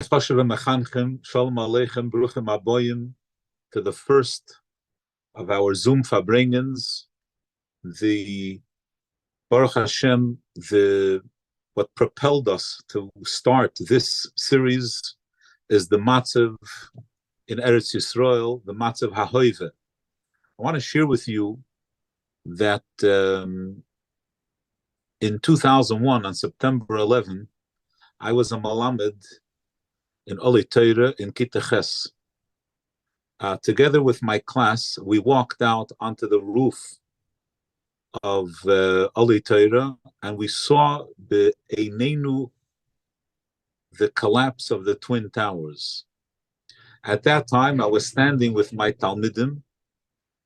Mechanchim, Shalom Aleichem, Bruchim Aboyim, to the first of our Zoom Farbrengens. The Baruch Hashem, what propelled us to start this series is the Matzav in Eretz Yisrael, the Matzav HaHoive. I want to share with you that in 2001, on September 11, I was a Malamed in Oli Teire in Kita Ches. Together with my class, we walked out onto the roof of Oli Teire, and we saw the collapse of the Twin Towers. At that time, I was standing with my Talmidim,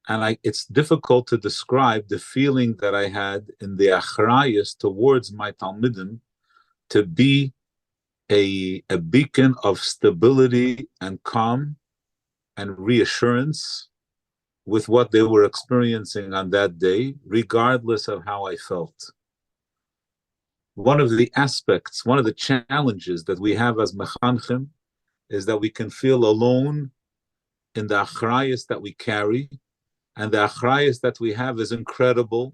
and it's difficult to describe the feeling that I had in the achrayus towards my Talmidim to be a beacon of stability and calm and reassurance with what they were experiencing on that day, regardless of how I felt. One of the aspects, one of the challenges that we have as Mechanchim is that we can feel alone in the achrayus that we carry, and the achrayus that we have is incredible,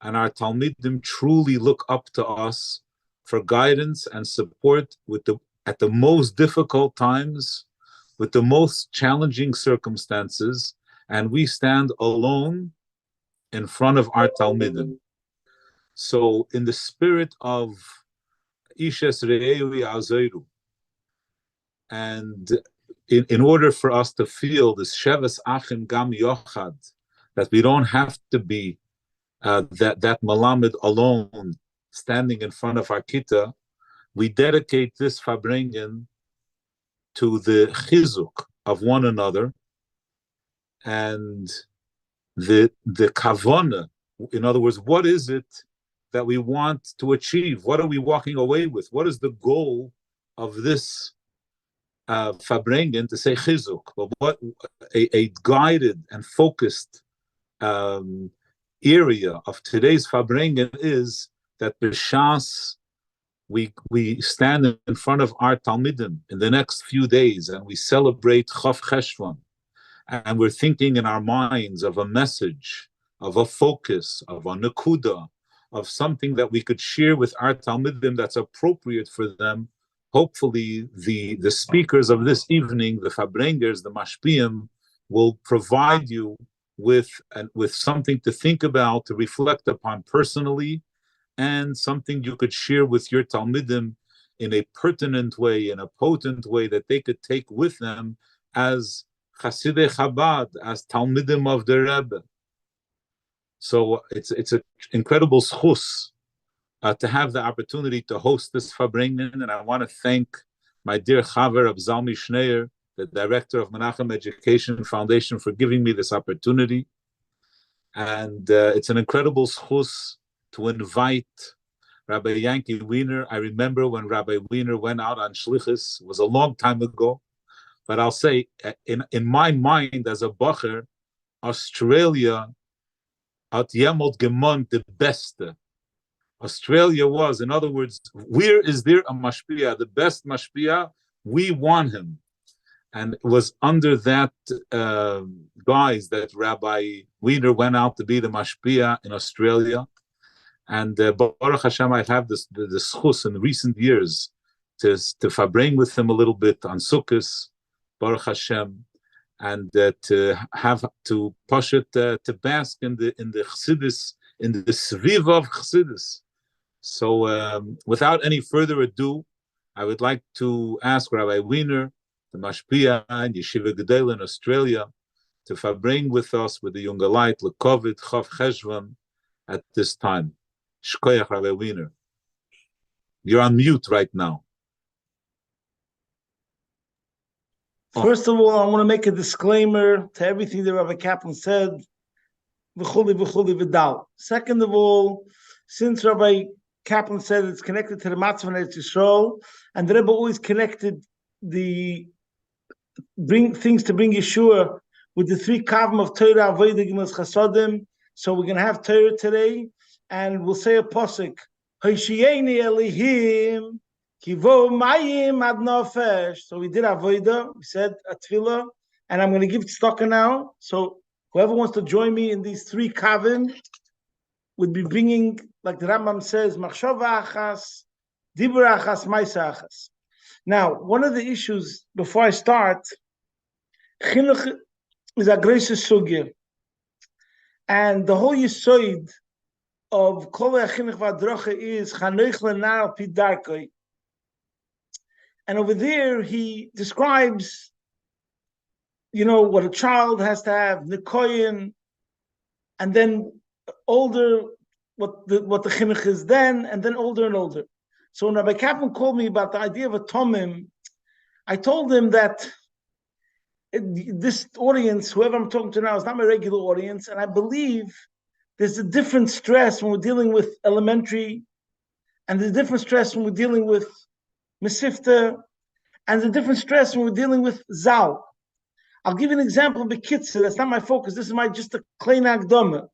and our Talmidim truly look up to us for guidance and support at the most difficult times, with the most challenging circumstances, and we stand alone in front of our Talmidim. So in the spirit of Ishes Re'eu Ya'azoru, and in order for us to feel this Sheves Achim Gam Yochad, that we don't have to be that Malamed alone, standing in front of our Kita, we dedicate this Farbrengen to the chizuk of one another and the kavana. In other words, what is it that we want to achieve? What are we walking away with? What is the goal of this Farbrengen, to say chizuk? But what a guided and focused area of today's Farbrengen is that b'shas we stand in front of our Talmidim in the next few days and we celebrate Chav Cheshvan, and we're thinking in our minds of a message, of a focus, of a nekuda, of something that we could share with our Talmidim that's appropriate for them. Hopefully the speakers of this evening, the Farbrengers, the Mashpiyim, will provide you with something to think about, to reflect upon personally, and something you could share with your Talmidim in a pertinent way, in a potent way that they could take with them as Chasidei Chabad, as Talmidim of the Rebbe. So it's an incredible schus to have the opportunity to host this Farbrengen, and I want to thank my dear Chaver Abzalmi Schneier, the director of Menachem Education Foundation, for giving me this opportunity. And it's an incredible schus to invite Rabbi Yankee Wiener. I remember when Rabbi Wiener went out on Shlichus, it was a long time ago, but I'll say, in my mind as a Bacher, Australia, at Yemot Gemont, the best. Australia was, in other words, where is there a mashpia, the best mashpia? We want him. And it was under that guise that Rabbi Wiener went out to be the mashpia in Australia. And Baruch Hashem, I have the schus in recent years to Farbrengen with him a little bit on Sukkot, Baruch Hashem, and to have to push it to bask in the Chassidus, in the Sviv of Chassidus. So without any further ado, I would like to ask Rabbi Wiener, the Mashpia and Yeshiva Gedela in Australia, to Farbrengen with us with the Younger Light, Lekovid, Chav Cheshvan at this time. Shkoyach, Rabbi Wiener. You're on mute right now. First of all, I want to make a disclaimer to everything that Rabbi Kaplan said. V'chuli v'chuli v'dal. Second of all, since Rabbi Kaplan said it's connected to the Matzav in Eretz Yisrael, and the Rebbe always connected the bring Yeshua with the three kavim of Torah, Avodah, Gemilas, Chasadim. So we're going to have Torah today, and we'll say a pasuk, Hoshiyeni Elohim Kivo mayim ad nofesh. So we did avoida. We said a tefillah, and I'm going to give tzedakah now. So whoever wants to join me in these three kavim would be bringing, like the Rambam says, machshava achas, dibur achas, ma'isa achas. Now, one of the issues before I start, chinuch is a great sugya, and the whole yisoid of kol chinuch v'adracha is chanoich lenar al pi darkei. And over there, he describes, what a child has to have, nikoyin, and then older, what the chinuch is then, and then older and older. So when Rabbi Kaplan called me about the idea of a tomim, I told him that this audience, whoever I'm talking to now, is not my regular audience, and I believe there's a different stress when we're dealing with elementary, and there's a different stress when we're dealing with mesifta, and there's a different stress when we're dealing with zal. I'll give you an example of Bekitzer. That's not my focus. This is just a klein agdoma.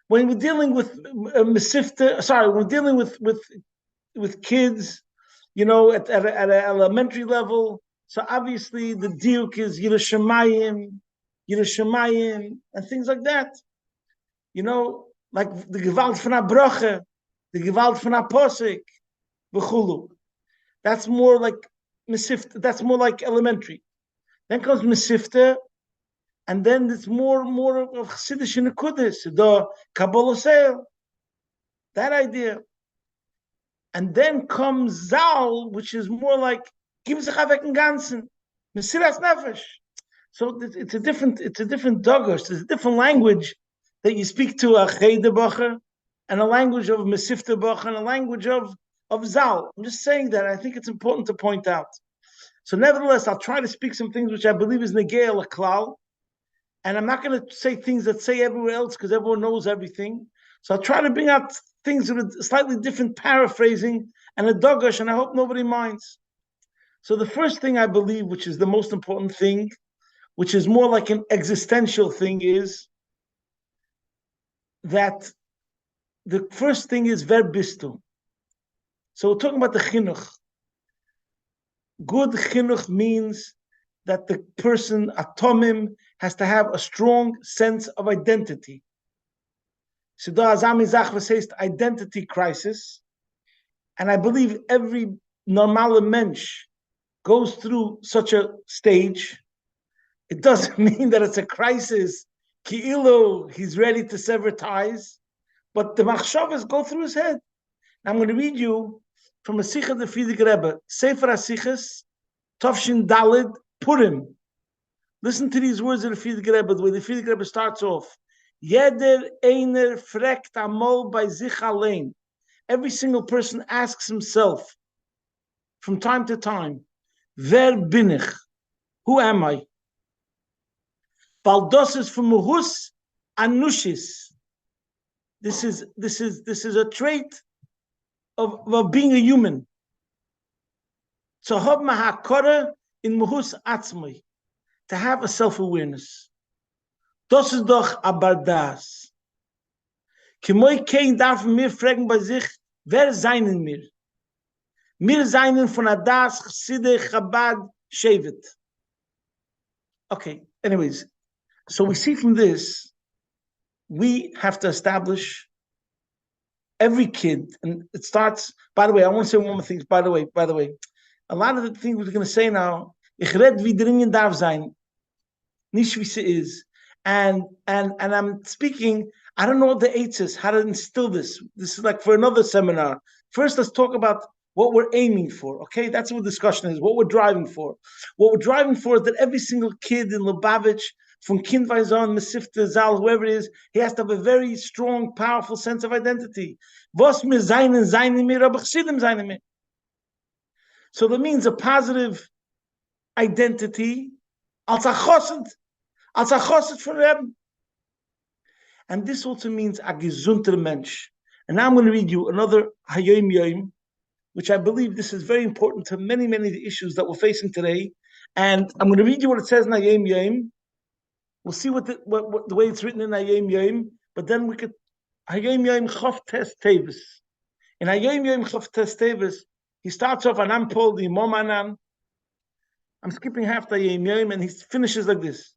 When we're dealing with mesifta, we're dealing with kids, at an elementary level. So obviously the diuk is Yerushalayim, and things like that. Like the Gewalt von a Broche, the Gewalt von a Posik, v'chulu. That's more like mesifta. That's more like elementary. Then comes mesifta, and then it's more of Chassidish and Kudus, the Kabbalah sale, that idea. And then comes Zal, which is more like Gib sich weg im Ganzen, Mesiras Nefesh. So it's a different dogosh. There's a different language that you speak to a Chayde Bacher, and a language of Mesifta Bacher, and a language of Zal. I'm just saying that. I think it's important to point out. So nevertheless, I'll try to speak some things which I believe is Negea L'Klal, and I'm not going to say things that say everywhere else because everyone knows everything. So I'll try to bring out things with a slightly different paraphrasing and a dogosh, and I hope nobody minds. So the first thing I believe, which is the most important thing, which is more like an existential thing, is that the first thing is verbistu. So we're talking about the chinuch. Good chinuch means that the person, a tomim, has to have a strong sense of identity. So says identity crisis, and I believe every normal mensch goes through such a stage. It doesn't mean that it's a crisis. Ki'ilu, he's ready to sever ties, but the machshavas go through his head. I'm going to read you from a Sikha of the Frierdiker Rebbe, Sefer HaSichas, Tovshin Dalid Purim. Listen to these words of the Frierdiker Rebbe, the way the Frierdiker Rebbe starts off. Jeder einer fragt amol bei sich allein. Every single person asks himself from time to time, Wer bin ich? Who am I? Weil das ist from Muhus Anushis. This is a trait of being a human. So hab mahakora in Muhus Atzmai, to have a self-awareness. Das ist doch abardas. Kemoi kein darf mir fragen bei sich, wer seinen mir? Mir seinen von Adas, Chside, Chabad, Shevet. Okay, anyways, so we see from this, we have to establish every kid, and it starts, by the way, I want to say one more thing, by the way, a lot of the things we're going to say now, ich red wie dringend darf sein, nicht wie sie is. And I'm speaking, I don't know what the eight is, how to instill this. This is like for another seminar. First, let's talk about what we're aiming for, okay? That's what the discussion is, what we're driving for. What we're driving for is that every single kid in Lubavitch, from Kindweizon, Mesifta, Zal, whoever it is, he has to have a very strong, powerful sense of identity. Was mir seinen mir, aber chsidim seinen mir. So that means a positive identity, als a chosset for Rebbe. And this also means a gesunter mensch. And now I'm going to read you another Hayom Yom, which I believe this is very important to many, many of the issues that we're facing today. And I'm going to read you what it says in Hayom Yom. We'll see what the way it's written in Hayom Yom, but then we could Hayom Yom Chof Tes Tevis. In Hayom Yom Chof Tes Tevis, He starts off, and I'm Paul the Momanan. I'm skipping half the Yom Yom, and he finishes like this.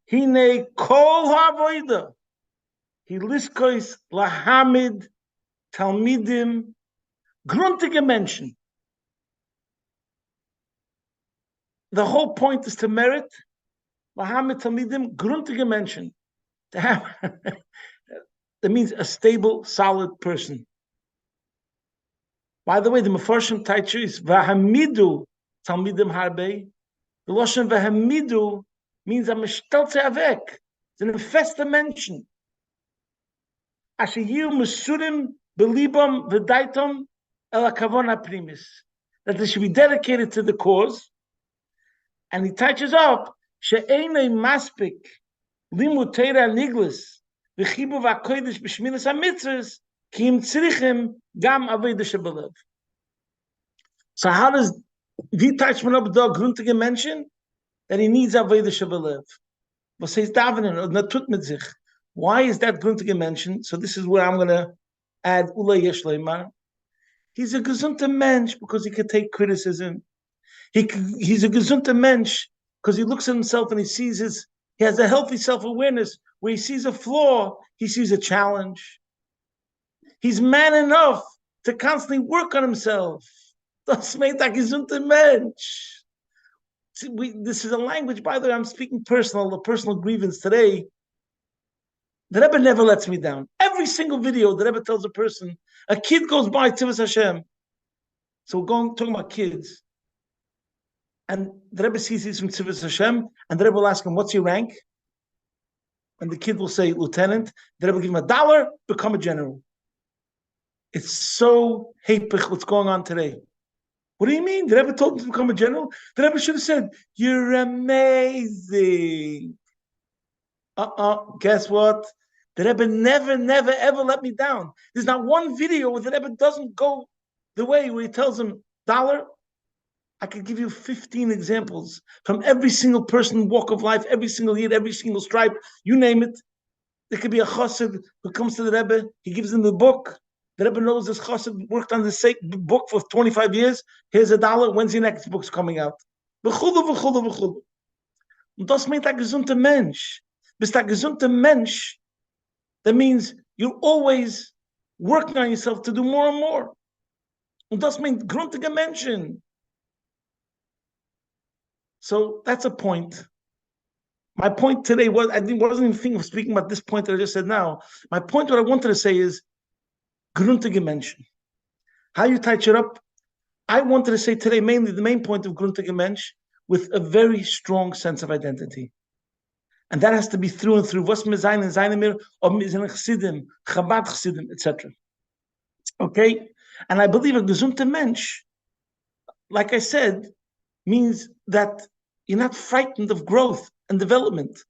Hine kol ha'avoida. He liskois lahamid talmidim gruntige Menschen. The whole point is to merit lahamid talmidim gruntige Menschen. To have that means a stable, solid person. By the way, the Mefarshim Taicher is vahamidu talmidim harbe. The Lashon vahamidu means I'm a stelze avek. It's an infesta Menschen. Asher mesurim belibam v'daitom el kavona primis. That they should be dedicated to the cause. And he touches up she'enei maspik limud Torah niglas v'chibu v'akodesh b'shmiras hamitzvos ki im tzrichim gam avodah shebelev. So how does wie touch man up the gruntige Menschen that he needs avodah shebelev? Was says davening or natut mit sich? Why is that gruntige Menschen? So this is where I'm going to add ulay yesh leimar. He's a gesunter Mensch because he can take criticism. He's a gesunter Mensch because he looks at himself and he has a healthy self-awareness. Where he sees a flaw, he sees a challenge. He's man enough to constantly work on himself. Das meint a gesunter Mensch. This is a language, by the way, I'm speaking a personal grievance today. The Rebbe never lets me down. Every single video, the Rebbe tells a person, a kid goes by, Tivus Hashem. So we're talking about kids. And the Rebbe sees he's from Tivus Hashem, and the Rebbe will ask him, what's your rank? And the kid will say, lieutenant. The Rebbe will give him $1, become a general. It's so hepech what's going on today. What do you mean? The Rebbe told him to become a general? The Rebbe should have said, you're amazing. Guess what? The Rebbe never, ever let me down. There's not one video where the Rebbe doesn't go the way where he tells him, $1. I could give you 15 examples from every single person, walk of life, every single year, every single stripe, you name it. There could be a chassid who comes to the Rebbe, he gives him the book. The Rebbe knows this chassid worked on the book for 25 years. Here's $1. When's your next book's coming out? V'chudu. Und das meint a gesunter Mensch. Bist a gesunter Mensch, that means you're always working on yourself to do more and more. Und das meint gruntige Menschen. So that's a point. My point today wasn't even thinking of speaking about this point that I just said now. My point, what I wanted to say is gruntige Menschen. How you touch it up? I wanted to say today mainly the main point of gruntige Mensch with a very strong sense of identity. And that has to be through and through. Was mir sein in seinem Mir, ob mir sind Chassidim, Chabad Chassidim, etc. Okay? And I believe a gesunter Mensch, like I said, means that you're not frightened of growth and development.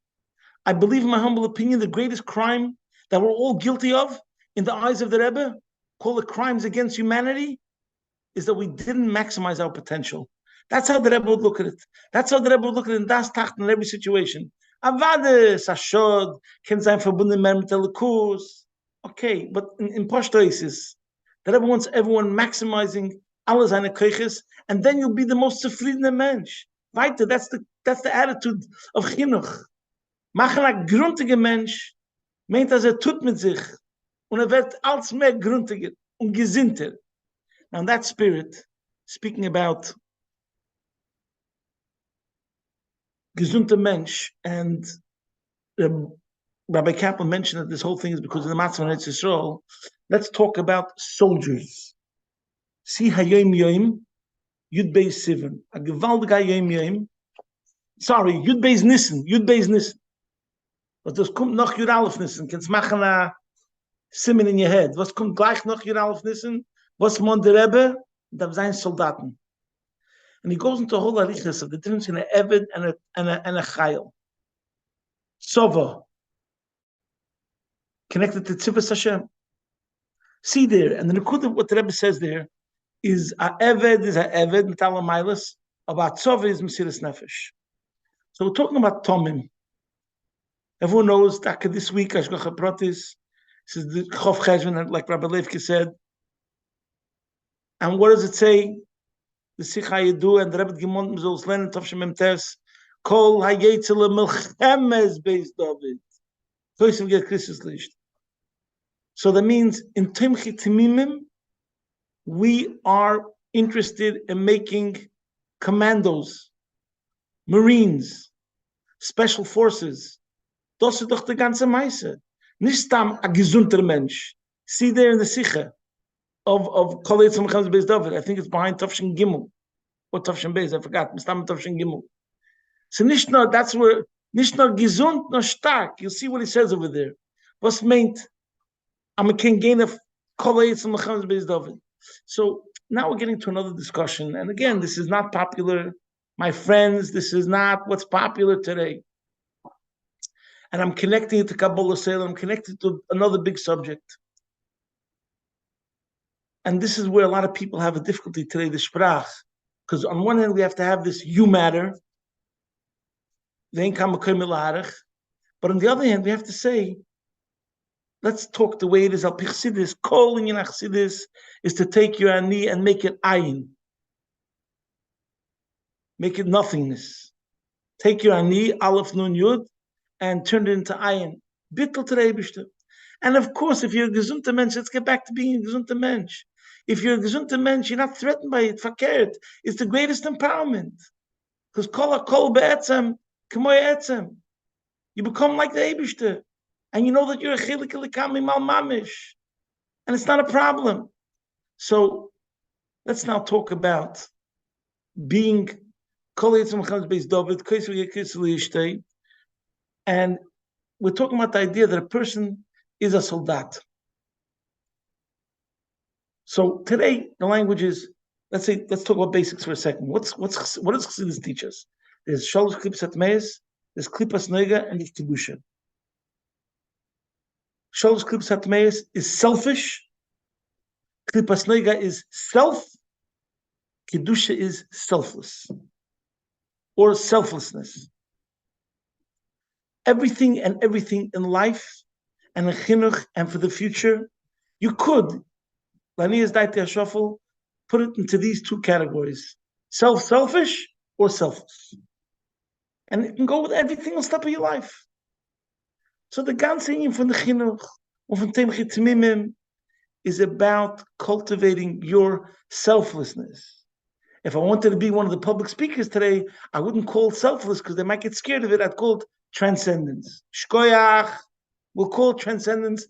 I believe, in my humble opinion, the greatest crime that we're all guilty of in the eyes of the Rebbe, call it crimes against humanity, is that we didn't maximize our potential. That's how the Rebbe would look at it. That's how the Rebbe would look at it in Das Tachten in every situation. Avades, Ashod, can sein verbunden mit der Likus. Okay, but in Pashtoisis, the Rebbe wants everyone maximizing alle seine Koiches, and then you'll be the most zufriedene Mensch. Weiter, that's the attitude of Chinuch. Machen a gruntige Mensch, meint tut mit sich, und wird als mehr gruntiger und gesinnter. Now in that spirit, speaking about gesunter Mensch, and Rabbi Kaplan mentioned that this whole thing is because of the Matzah on Eretz Yisrael. Let's talk about soldiers. See Hayom Yom, Yud Beis Sivan, a gewaltiger Yom Yom. Sorry, Yud Beis Nissen. But das kommt noch Yud Aleph Nissen. Kannst machen a Simen in your head. Was kommt gleich noch Yud Aleph Nissen? Was mon der Rebbe? Da sein Soldaten. And he goes into a whole arichas of the difference in an Eved and a Chayil. Sova. Connected to Tzivas Hashem. See there, and the Nekudah, what the Rebbe says there, is a Eved, Metala Milas, about Sova is Mesiras Nefesh. So we're talking about Tomim. Everyone knows that this week, Ashgacha Pratis, this is the Chof Cheshvan, like Rabbi Levke said. And what does it say? the Sikha Yedu and the Rebbe Gimon Mzos Len Tov Shemem Tes Kol Hayetzel Melchemes Beis David. So that means in Timchi Timimim, we are interested in making commandos, Marines, special forces. Das ist doch die ganze Meise. Nicht stam a gesunder Mensch. See there in the Sikha of Kol Hayetzel Melchemes Beis David. I think it's behind Tavshin Gimel or Tavshin Beis. I forgot. Mistam Tavshin Gimel. So nicht nur, that's where, nicht nur gesund, nur stark. You'll see what he says over there. Was meint, I'm a king gain of Kol Hayetzel Melchemes Beis David. So now we're getting to another discussion. And again, this is not popular. My friends, this is not what's popular today. And I'm connecting it to Kabbalah Sale. I'm connected to another big subject. And this is where a lot of people have a difficulty today, the Sprach. Because on one hand, we have to have this you matter. But on the other hand, we have to say, let's talk the way it is. Al Pichsidis, calling in Achsidis is to take your ani and make it ayin. Make it nothingness. Take your ani, Aleph Nun Yud, and turn it into ayin. Bittel to Rebishter. And of course, if you're a gesunter mensch, let's get back to being a gesunter mensch. If you're a gesunter mensch, you're not threatened by it. Verkehrt. It's the greatest empowerment. Because kol be'etzem, k'moy etzem. You become like the Rebishter. And you know that you're a chilik elikami mal mamish. And it's not a problem. So let's now talk about being Kol Hayetzel Melchemes Beis David, and we're talking about the idea that a person is a soldat. So today the language is, let's talk about basics for a second. What does Chassidus teach us? There's Shalosh Klipas Hatmeis, there's Klipas Nega, and there's Kedusha. Shalosh Klipas Hatmeis is selfish. Klipas Nega is self. Kedusha is selfless. Or selflessness. Everything in life and in chinuch and for the future, you could, Lanias Daite Shuffle, put it into these two categories: selfish or selfless. And it can go with every single step of your life. So the ganze Inyan from the chinuch or from Timchi Timimim is about cultivating your selflessness. If I wanted to be one of the public speakers today, I wouldn't call it selfless because they might get scared of it. I'd call it transcendence. Shkoyach, we'll call it transcendence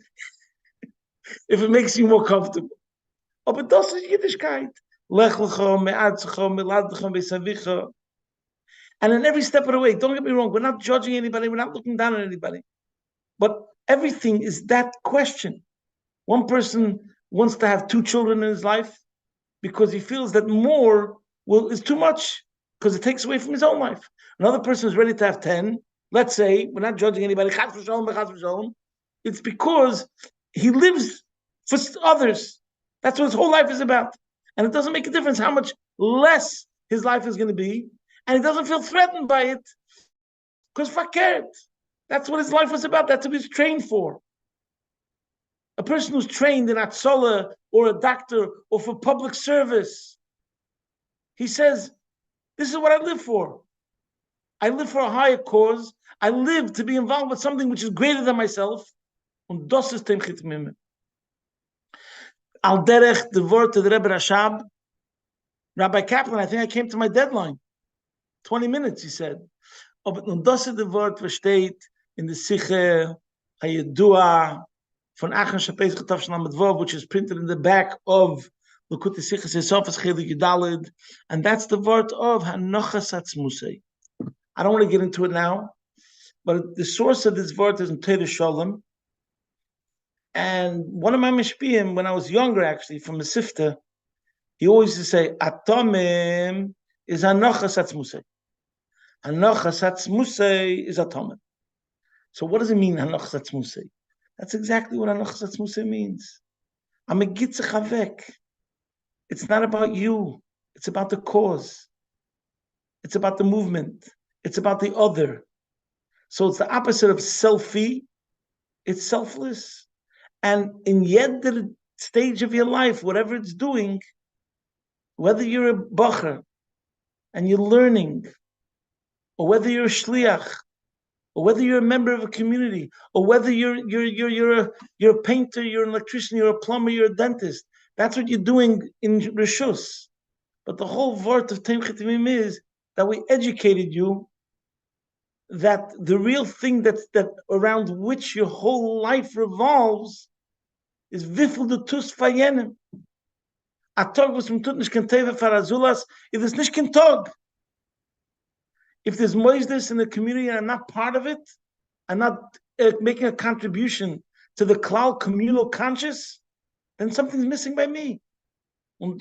if it makes you more comfortable. But das ist Yiddishkeit. Lech lecha, me'adzecha, me'ladzecha, be'savicha. And in every step of the way, don't get me wrong, we're not judging anybody, we're not looking down on anybody. But everything is that question. One person wants to have 2 children in his life because he feels that more is too much because it takes away from his own life. Another person is ready to have 10. Let's say, we're not judging anybody. It's because he lives for others. That's what his whole life is about. And it doesn't make a difference how much less his life is going to be. And he doesn't feel threatened by it because fakert. That's what his life was about. That's what he was trained for. A person who's trained in Atzola or a doctor or for public service, he says, this is what I live for. I live for a higher cause. I live to be involved with something which is greater than myself. Und das ist Timchi Timimim. Al derech, the word to the Rebbe Rashab, Rabbi Kaplan, I think I came to my deadline. 20 minutes, he said. Aber nun das ist the word versteht in the Siche Hayedua von Achon Shapesach Tavshan Lamed Vav, which is printed in the back of Likutei Sichos Yisofas Chelik Yudalid, and that's the word of Hanochas Atzmusei. I don't want to get into it now, but the source of this word is in Torah Shalom. And one of my mishpiyim, when I was younger, actually, from the Sifta, he always used to say, Atomim is Hanochas Atzmusei. Hanochas Atzmusei is Atomim. So what does it mean, Hanochas Atzmusei? That's exactly what Hanochas Atzmusei means. I'm a gitzach havek. It's not about you. It's about the cause. It's about the movement. It's about the other. So it's the opposite of selfie. It's selfless. And in yet the stage of your life, whatever it's doing, whether you're a bacher and you're learning, or whether you're a shliach, or whether you're a member of a community, or whether you're a painter, you're an electrician, you're a plumber, you're a dentist. That's what you're doing in Rishus. But the whole vort of Teim Chitimim is that we educated you that the real thing that around which your whole life revolves is Vifel de Tus Fayenim. A Tag was from Tutnish Kenteve Farazulas, it is nicht kein Tag. If there's moistus in the community and I'm not part of it, I'm not making a contribution to the cloud communal conscious, then something's missing by me. One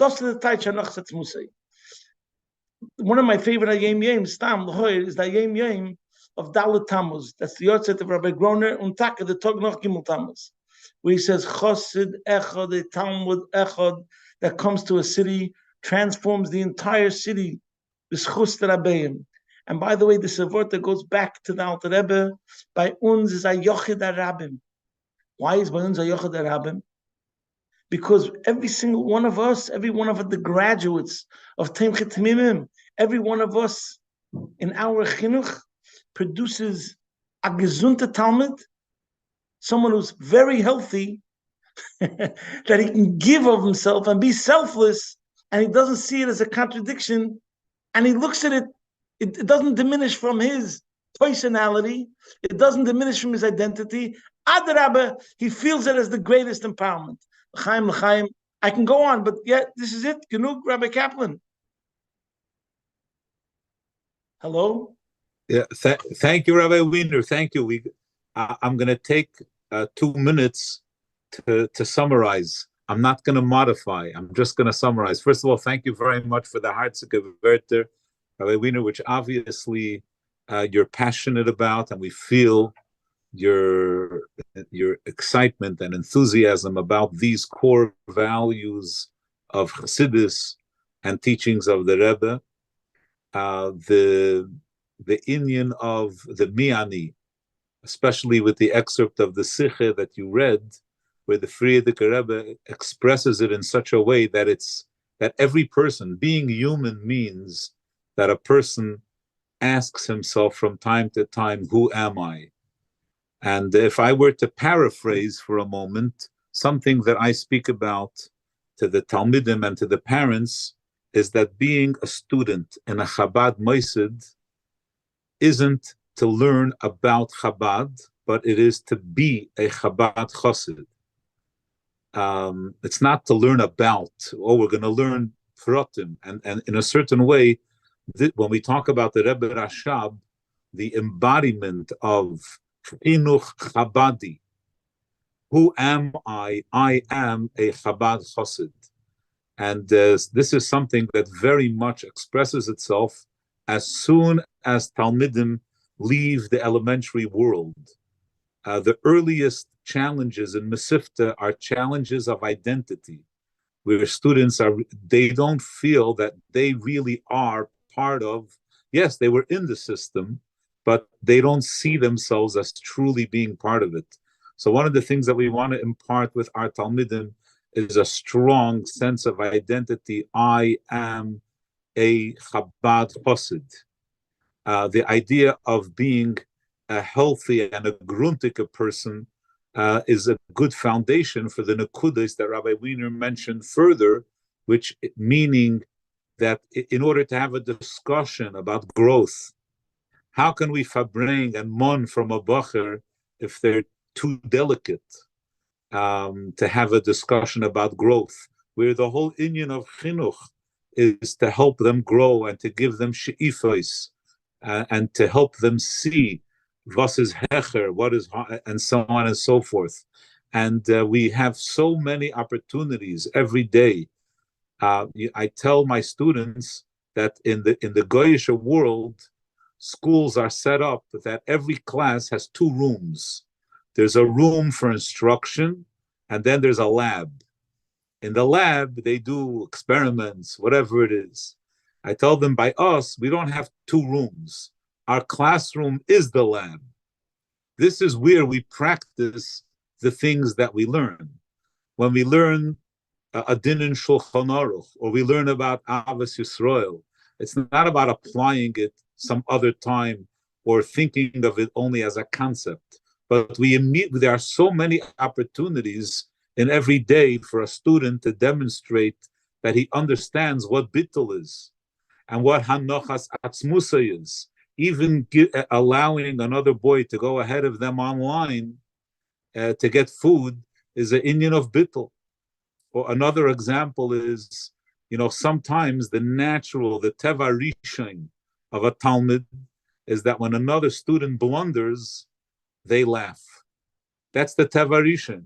of my favorite Yom Yom, Stam, is the Yom Yom of Dalet Tammuz. That's the Yortzeit of Rabbi Groner, und Taka, the Tog noch Gimel Tammuz, where he says, Chosid Echad, a Talmud Echad, that comes to a city, transforms the entire city, the Schus Rabbeim. And by the way, the Savort that goes back to the Alter Rebbe, by uns is a Yochid Arabim. Why is by uns a Yochid Arabim? Because every single one of us, every one of the graduates of Teim Chitimim, every one of us in our chinuch produces a gesunte Talmud, someone who's very healthy, that he can give of himself and be selfless, and he doesn't see it as a contradiction, and he looks at it, it doesn't diminish from his personality, it doesn't diminish from his identity. Adrabah, he feels it as the greatest empowerment. L'chaim, I can go on, but yeah, this is it. Genug, Rabbi Kaplan. Hello? Yeah, thank you, Rabbi Wiener. Thank you. I'm going to take 2 minutes to summarize. I'm not going to modify. I'm just going to summarize. First of all, thank you very much for the Hartzike Wörter, Rabbi Wiener, which obviously you're passionate about, and we feel your excitement and enthusiasm about these core values of Chassidus and teachings of the Rebbe. The inyan of the Miani, especially with the excerpt of the Siche that you read, where the Frierdiker Rebbe expresses it in such a way that it's that every person, being human, means that a person asks himself from time to time, who am I? And if I were to paraphrase for a moment, something that I speak about to the Talmidim and to the parents is that being a student in a Chabad Moisid isn't to learn about Chabad, but it is to be a Chabad Chosid. It's not to learn about, we're going to learn Pratim. And in a certain way, when we talk about the Rebbe Rashab, the embodiment of Chinuch Chabadi. Who am I? I am a Chabad Chosid. And this is something that very much expresses itself as soon as Talmidim leave the elementary world. The earliest challenges in Mesivta are challenges of identity, where students they don't feel that they really are part of, yes, they were in the system, but they don't see themselves as truly being part of it. So one of the things that we want to impart with our Talmidim is a strong sense of identity. I am a Chabad Chosid. The idea of being a healthy and a gruntige person is a good foundation for the Nekudas that Rabbi Wiener mentioned further, which meaning that in order to have a discussion about growth, how can we farbrengen and mon from a bacher if they're too delicate to have a discussion about growth, where the whole inyan of chinuch is to help them grow and to give them she'ifos and to help them see what is hecher, what is, and so on and so forth. And we have so many opportunities every day. I tell my students that in the Goyish world, schools are set up that every class has 2 rooms. There's a room for instruction, and then there's a lab. In the lab, they do experiments, whatever it is. I tell them, by us, we don't have 2 rooms. Our classroom is the lab. This is where we practice the things that we learn. When we learn a din in Shulchan Aruch, or we learn about Avos Yisrael. It's not about applying it some other time or thinking of it only as a concept. But there are so many opportunities in every day for a student to demonstrate that he understands what bittul is and what hanochas atzmusa is. Even allowing another boy to go ahead of them online to get food is an inyan of bittul. Or another example is, sometimes the teva rishon of a Talmud is that when another student blunders, they laugh. That's the teva rishon.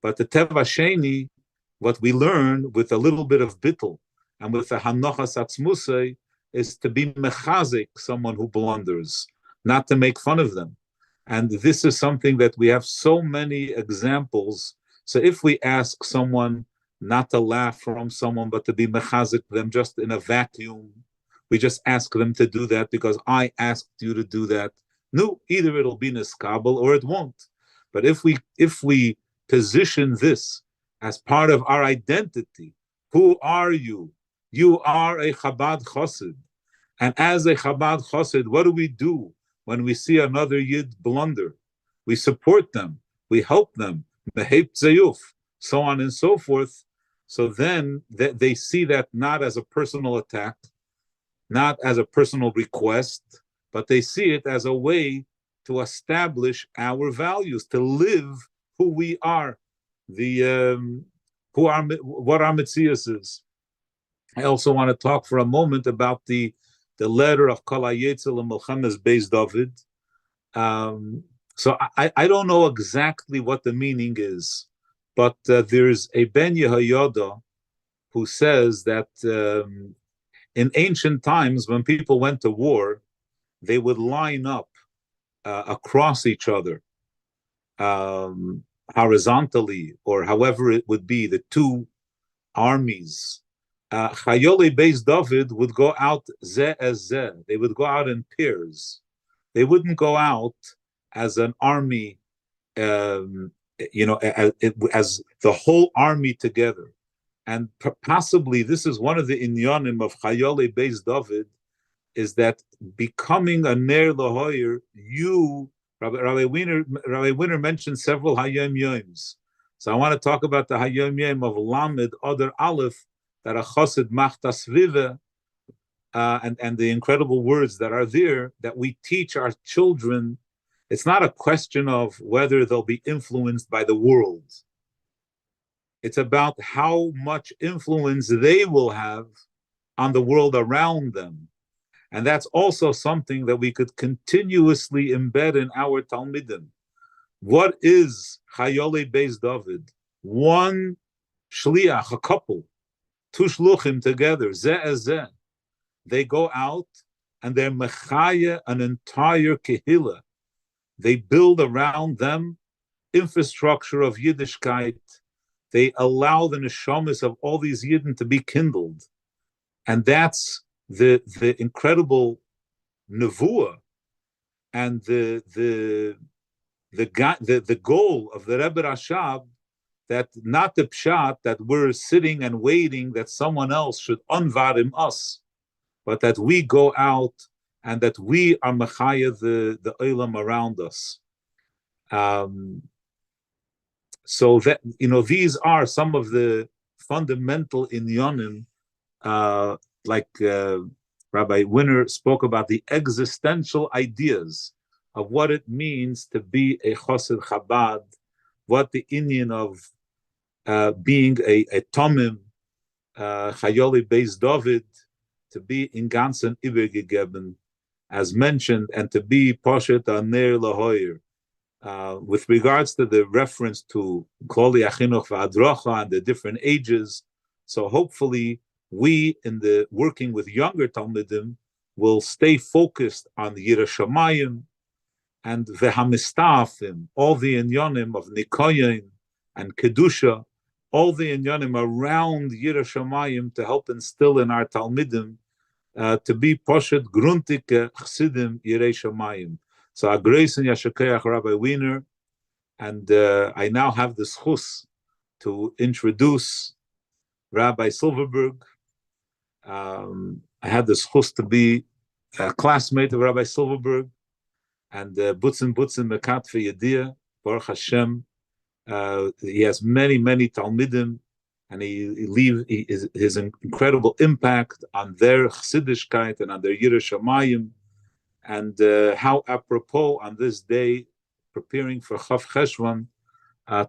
But the teva sheni, what we learn with a little bit of bittul and with the hanochas atzmusay, is to be mechazik someone who blunders, not to make fun of them. And this is something that we have so many examples. So if we ask someone not to laugh from someone, but to be mechazik them just in a vacuum, we just ask them to do that because I asked you to do that. No, either it'll be niskabel or it won't. But if we position this as part of our identity, who are you? You are a Chabad Chassid. And as a Chabad Chassid, what do? When we see another Yid blunder? We support them, we help them, Meheip Zayuf, so on and so forth. So then they see that not as a personal attack, not as a personal request, but they see it as a way to establish our values, to live who we are, what our Metzias is. I also want to talk for a moment about the letter of Kol HaYetzel and Melchemes Beis David. So I don't know exactly what the meaning is, but there's a Ben Yehoyada who says that in ancient times, when people went to war, they would line up across each other, horizontally, or however it would be, the two armies. Chayolei Beis David would go out zeh as zeh. They would go out in pairs. They wouldn't go out as an army, as the whole army together. And possibly this is one of the inyanim of Chayolei Beis David, is that becoming a ner lahoyer, Rabbi Wiener mentioned several Hayom Yoms. So I want to talk about the Hayom Yom of Lamed Adar Aleph, that a Chassid machtas vive, and the incredible words that are there, that we teach our children. It's not a question of whether they'll be influenced by the world. It's about how much influence they will have on the world around them. And that's also something that we could continuously embed in our Talmidim. What is Chayolei Beis David? One shliach, a couple, two shluchim together, zeh as zeh. They go out and they're mechaya, an entire kehillah. They build around them infrastructure of Yiddishkeit. They allow the neshamas of all these Yidden to be kindled. And that's the incredible nevuah and the goal of the Rebbe Rashab, that not the pshat that we're sitting and waiting that someone else should unvadim us, but that we go out and that we are mechaya the olam around us. So that these are some of the fundamental inyanim, like Rabbi Winner spoke about the existential ideas of what it means to be a Chassid Chabad, what the inyan of being a Tomim, Chayolei Beis David, to be in ganzen übergegeben, as mentioned, and to be Poshet Aner Lahoyer. With regards to the reference to Koli Achinuch V'Adracha and the different ages, so hopefully we, in the working with younger Talmidim, will stay focused on the Yirah Shamayim and V'Hamistafim, all the inyanim of Nikoyin and Kedusha, all the inyanim around Yirah Shamayim, to help instill in our Talmidim to be Poshet Gruntike Chsidim Yirei Shamayim. So Agreis and Yashakeach Rabbi Wiener, and I now have the schus to introduce Rabbi Silverberg. I had the chus to be a classmate of Rabbi Silverberg, and Butzen Mekat for Yediyah, Baruch Hashem. He has many Talmidim, and his incredible impact on their Chassidishkeit and on their Yiras Shamayim, and how apropos on this day, preparing for Chav Cheshvan,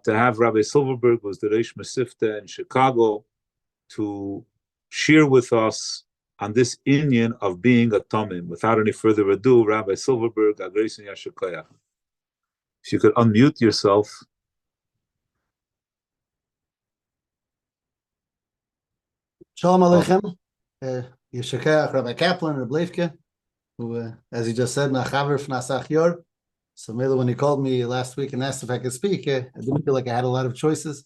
to have Rabbi Silverberg, was the Reish Mesifta in Chicago, to share with us on this inyan of being a Tomim. Without any further ado, Rabbi Silverberg, Agresin Yashikaya. If you could unmute yourself. Shalom Aleichem. Yeshakayach Rabbi Kaplan, Rabbi Leifke, who, as he just said, Nachaver Fnasach Yor. So maybe when he called me last week and asked if I could speak, I didn't feel like I had a lot of choices.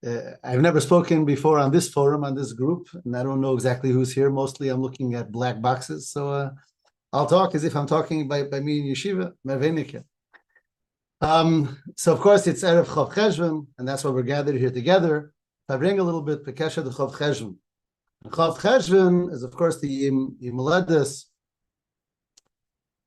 I've never spoken before on this forum, on this group, and I don't know exactly who's here. Mostly I'm looking at black boxes. So I'll talk as if I'm talking by me in yeshiva, Mervenike. So of course it's Erev Chav Cheshvan, and that's why we're gathered here together. If I bring a little bit Pekesha to Chav Cheshvan. Chav Cheshvan is of course the Yimaledes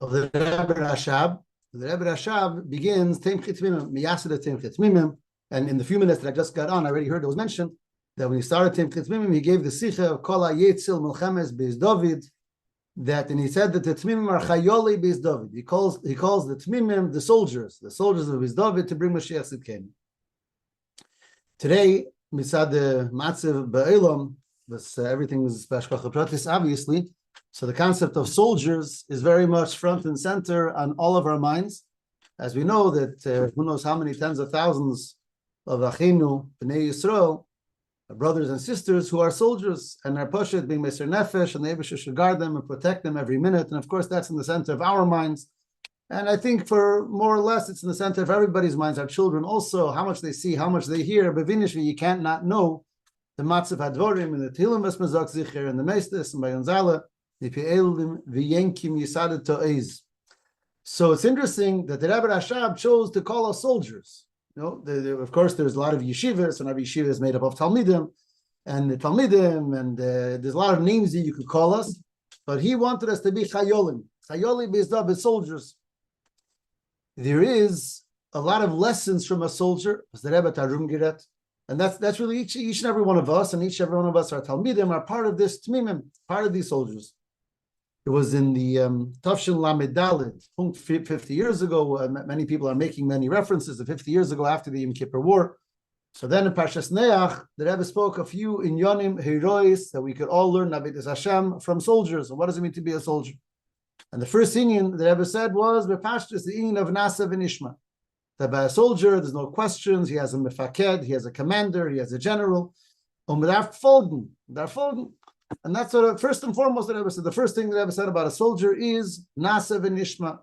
of the Rebbe Rashab. The Rebbe Rashab begins Teim Chitmimim, Miyasada Teim Chitmimim. And in the few minutes that I just got on, I already heard it was mentioned that when he started Teim Chitmimim, he gave the Sicha of Kol HaYetzil Milchemes Beis David, and he said that the Tmimim are Chayoli Beis David. He calls the Tmimim the soldiers of Beis David to bring Mashiach Tzidkenu. Today, Misad Matziv Ba'elam, everything is Bashkach Pratis, obviously. So the concept of soldiers is very much front and center on all of our minds. As we know that who knows how many tens of thousands of Achinu, Bnei Yisrael, brothers and sisters who are soldiers and are Poshet being Meser Nefesh, and the Eibusha should guard them and protect them every minute. And of course, that's in the center of our minds. And I think for more or less, it's in the center of everybody's minds, our children also, how much they see, how much they hear. Bevinishvi, you can't not know the Matzav Hadvorim and the Tehillim Esmazok Zicher and the Meistes and Bayonzala. So it's interesting that the Rebbe Rashab chose to call us soldiers. You know, of course, there's a lot of yeshivas, and every yeshiva is made up of Talmidim, and there's a lot of names that you could call us, but he wanted us to be Chayolim Beis David, soldiers. There is a lot of lessons from a soldier, as the Rebbe Tarum Giret, and that's really each and every one of us, and each and every one of us are Talmidim, are part of this Tmimim, part of these soldiers. It was in the Tafshin Lamed Daled, 50 years ago. Many people are making many references to 50 years ago after the Yom Kippur War. So then in Parshas Neach, the Rebbe spoke a few inyonim, herois, that we could all learn Navidas Hashem from soldiers. And what does it mean to be a soldier? And the first inyan the Rebbe said was, Bepashtus, the inyan of Nasa v'Nishma. That by a soldier, there's no questions. He has a mefaked, he has a commander, he has a general. And that's what first and foremost the Rebbe said. The first thing the Rebbe said about a soldier is Nasa v'Nishma.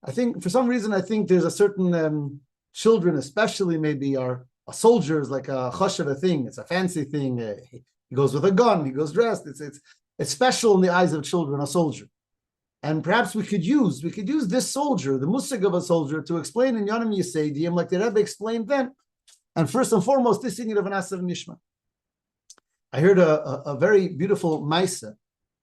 I think for some reason there's a certain children, especially maybe, are soldiers like a choshev a thing. It's a fancy thing. He goes with a gun. He goes dressed. It's special in the eyes of children. A soldier, and perhaps we could use this soldier, the musig of a soldier, to explain in Yonim Yiseidim like the Rebbe explained then. And first and foremost, this thing of Nasa v'Nishma. I heard a very beautiful Maisa,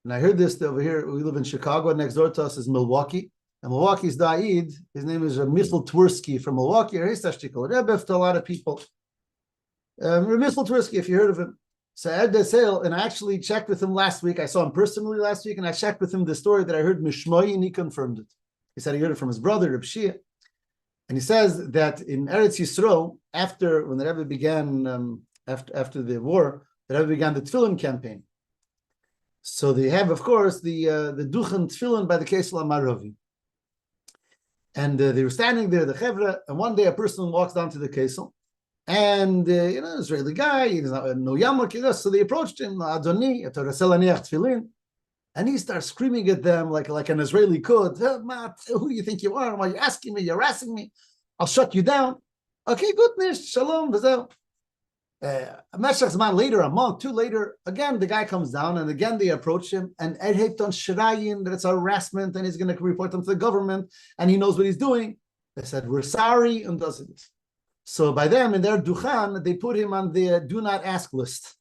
and I heard this over here. We live in Chicago. Next door to us is Milwaukee, and Milwaukee's Da'id, his name is Michal Twersky from Milwaukee, or Histashtikal Rebbe to a lot of people. Michal Twersky, if you heard of him. So I had the sale, and I actually checked with him last week. I saw him personally last week, and I checked with him the story that I heard Mishmoi, and he confirmed it. He said he heard it from his brother, Reb Shia. And he says that in Eretz Yisrael, when the Rebbe began, after the war, the Rebbe began the Tefillin campaign. So they have, of course, the Duchen Tefillin by the Kesel Amaravi. And they were standing there, the Chevra, and one day a person walks down to the Kesel, and, Israeli guy, he's not no Yamak, so they approached him, Adoni, Tefillin, and he starts screaming at them like an Israeli could, who do you think you are? Why are you asking me? You're harassing me. I'll shut you down. Okay, good, nish, shalom, v'zel. Later, a month, two later, again the guy comes down, and again they approach him, and Ed on Shirayin that it's a harassment, and he's going to report them to the government, and he knows what he's doing. They said, "We're sorry," and does it. So by them, in their duchan, they put him on the do not ask list.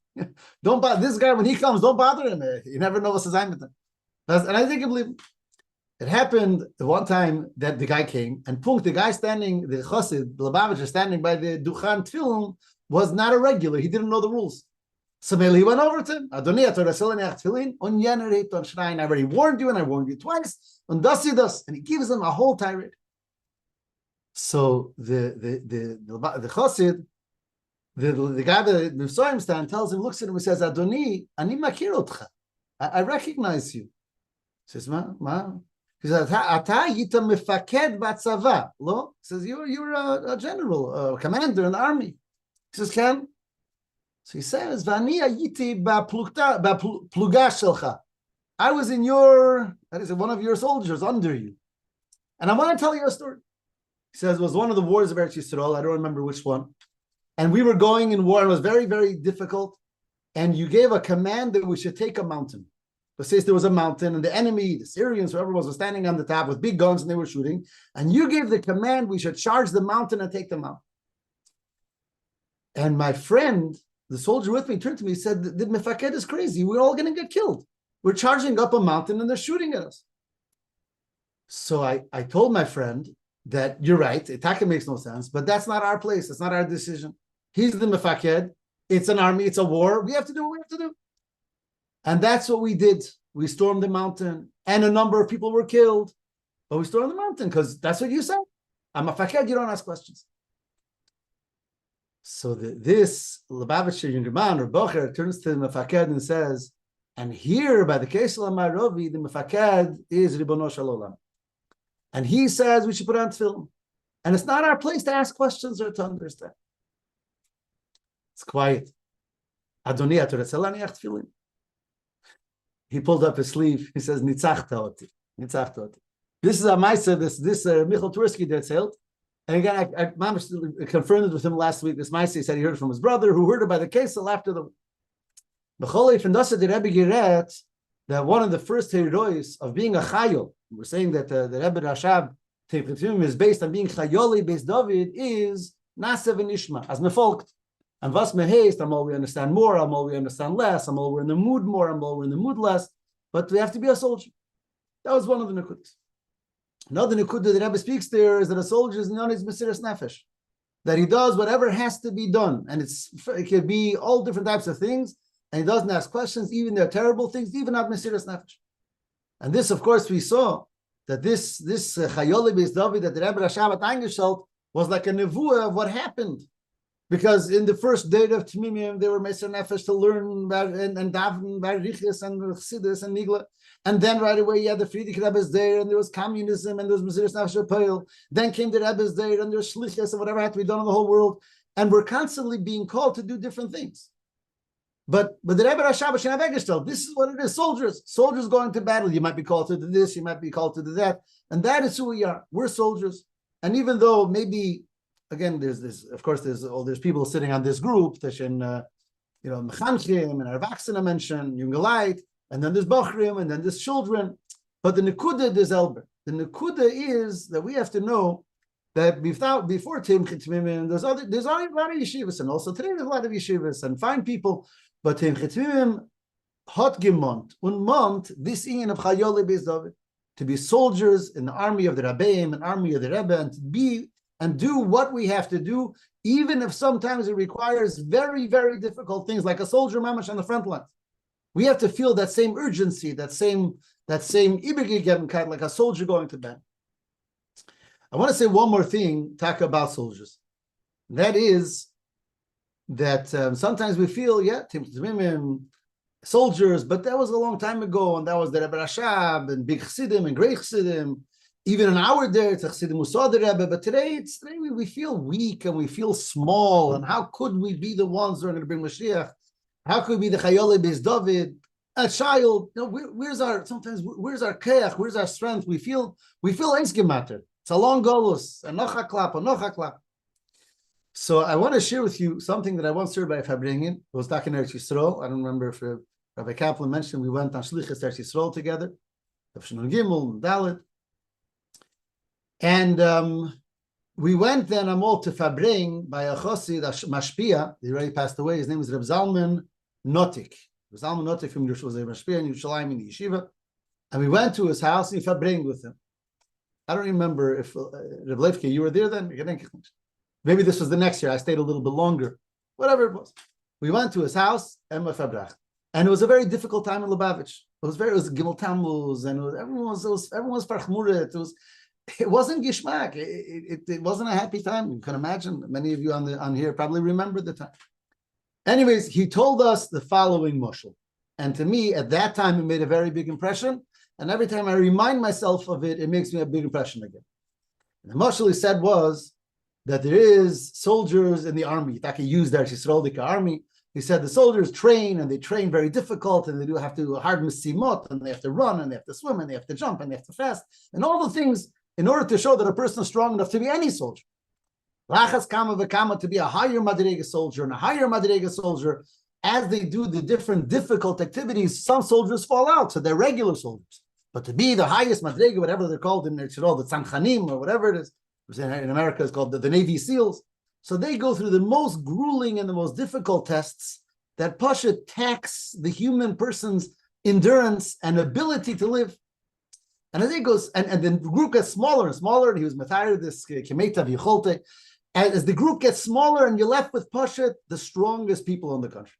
Don't bother this guy when he comes. Don't bother him. You never know what's his name. And I think I believe it happened the one time that the guy came, and the guy standing, the chassid, the Lubavitcher standing by the duchan tefillin was not a regular. He didn't know the rules. So he went over to him. Adoni, I already warned you, and I warned you twice. And das, and he gives him a whole tirade. So the chassid, the guy that the Messiah stand tells him, looks at him and says, Adoni, ani makir otcha. I recognize you. He says, Ma? He says, Ata yita mefaked batzava. Lo? He says, you're a general, a commander in the army. He says, Ken? So he says, Vani ayiti bapluga shelcha. I was in that is one of your soldiers under you. And I want to tell you a story. He says, it was one of the wars of Eretz Yisrael. I don't remember which one. And we were going in war. It was very, very difficult. And you gave a command that we should take a mountain. It says there was a mountain, and the enemy, the Syrians, whoever was standing on the top with big guns, and they were shooting. And you gave the command we should charge the mountain and take the mountain. And my friend, the soldier with me, turned to me and said, the Mefaked is crazy. We're all going to get killed. We're charging up a mountain, and they're shooting at us. So I told my friend that you're right. Itaka makes no sense, but that's not our place. It's not our decision. He's the Mefaked. It's an army. It's a war. We have to do what we have to do. And that's what we did. We stormed the mountain, and a number of people were killed. But we stormed the mountain because that's what you said. I'm a Mefaked. You don't ask questions. So this Lubavitcher younger man or Bocher turns to the Mefaked and says, and here by the case of Amarovi, the Mefaked is Ribono Shel Olam. And he says we should put on tefillin. And it's not our place to ask questions or to understand. It's quiet. Adoni, tefillin. He pulled up his sleeve. He says, Nitzachta oti. Nitzachta oti. This is a Maisa, this Michal Tursky that sailed. And again, I confirmed it with him last week. This Maisa, he said he heard it from his brother, who heard it by the Kesel after the B'cholei Fendasa de Rebbe Giret, that one of the first heroes of being a Chayol, we're saying that the Rebbe Rashab is based on being Chayoli based David, is Nasev and Ishma, as mefolkt. And was meheist, Amal we understand more, Amal we understand less, Amal we're in the mood more, Amal we're in the mood less, but we have to be a soldier. That was one of the Nekudas. Another Nekuda the Rebbe speaks there is that a soldier is known as Mesiras Nefesh, that he does whatever has to be done, and it could be all different types of things, and he doesn't ask questions, even they're terrible things, even not Mesiras Nefesh. And this, of course, we saw that this Chayoli Beis David that the Rebbe Rashab eingestellt was like a nevuah of what happened. Because in the first day of Tmimim, they were Meser Nefesh to learn and daven, Barichis and Chassidus and Nigla. And then right away, you had the Friedrich Rebbe's there, and there was communism, and there was Mesiras Nefesh Peil. Then came the Rebbe's there, and there was Shlichus, and whatever had to be done in the whole world. And we're constantly being called to do different things. But the Rebbe Rashab Shem Egerstell, this is what it is: soldiers going to battle. You might be called to do this, you might be called to do that, and that is who we are. We're soldiers, and even though maybe again there's this, of course, there's people sitting on this group, Mechanchim and Arvaxina mentioned Jungelite, and then there's Bochrim, and then there's children. But the Nekuda is Elber. The Nekuda is that we have to know that before Timchim Tmimim, there's already a lot of yeshivas, and also today there's a lot of yeshivas and fine people. But Timchim Tmimim hot gemont unmont this in of Chayoli Beis David, to be soldiers in the army of the Rabbeim, an army of the Rebbe, and to be and do what we have to do, even if sometimes it requires very, very difficult things, like a soldier mamash on the front lines. We have to feel that same urgency, that same ibigigem, like a soldier going to bed. I want to say one more thing, talk about soldiers. That is that sometimes we feel, soldiers, but that was a long time ago, and that was the Rebbe Rashab and big Chassidim and great Chassidim. Even in our day, it's Chassidim who saw the Rebbe, but today we feel weak and we feel small. And how could we be the ones who are going to bring Mashiach? How could we be the Chayoli Beis David? A child, where's our keach? Where's our strength? We feel einsgematter. It's a long golus, a nocha klap. So I want to share with you something that I once heard by Farbrengen. It was back in Eretz Yisrael. I don't remember if Rabbi Kaplan mentioned we went on Shlichus Eretz Yisrael together. Gimel, Dalit. And we went then Amol to Farbrengen by a Chassid, Mashpia. He already passed away. His name was Reb Zalman Notik. Reb Zalman Notik from Yerushalayim, was a Mashpia in Yerushalayim in the yeshiva. And we went to his house in Farbrengen with him. I don't remember if Reb Levke, you were there then? Maybe this was the next year. I stayed a little bit longer. Whatever it was. We went to his house, and it was a very difficult time in Lubavitch. It was Gimel Tammuz, and everyone was farchmuret. It wasn't gishmak. It wasn't a happy time. You can imagine. Many of you on here probably remember the time. Anyways, he told us the following mushal, and to me at that time it made a very big impression. And every time I remind myself of it, it makes me a big impression again. And the mushal he said was that there is soldiers in the army. That he used there, Yisraelite army. He said the soldiers train, and they train very difficult, and they do have to do hard mesimot, and they have to run, and they have to swim, and they have to jump, and they have to fast, and all the things in order to show that a person is strong enough to be any soldier. Lachas kama v'kama, to be a higher madrega soldier, and a higher madrega soldier, as they do the different difficult activities, some soldiers fall out, so they're regular soldiers. But to be the highest madrega, whatever they're called in Israel, the tzamchanim, or whatever it is, in America it's called the Navy SEALs. So they go through the most grueling and the most difficult tests that Pasha tax the human person's endurance and ability to live. And as it goes, and the group gets smaller and smaller, and he was Mathayr, this Kemeta V'Yicholte, and as the group gets smaller and you're left with Pasha, the strongest people in the country.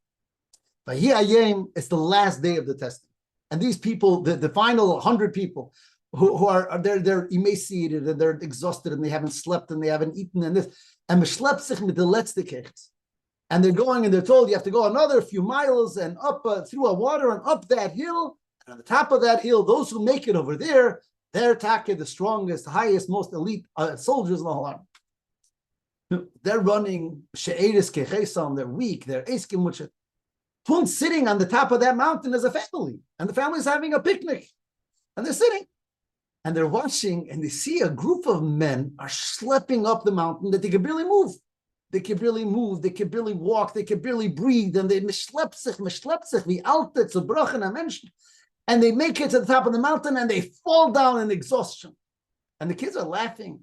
But here Ayem, it's the last day of the testing. And these people, the final 100 people, who are they're emaciated and they're exhausted and they haven't slept and they haven't eaten and this, and Meshlept sich mit the letzte Kechts. And they're going and they're told you have to go another few miles and up through a water and up that hill. And on the top of that hill, those who make it over there, they're Taka, the strongest, highest, most elite soldiers in the whole army. They're running she'eris kechesam, they're weak, they're eskim muchet. Sitting on the top of that mountain as a family, and the family's having a picnic, and they're sitting. And they're watching, and they see a group of men are schlepping up the mountain that they can barely move. They can barely move, they can barely walk, they can barely breathe, and they mishlepp sich, wie alte, zerbrochene Menschen. And they make it to the top of the mountain, and they fall down in exhaustion. And the kids are laughing.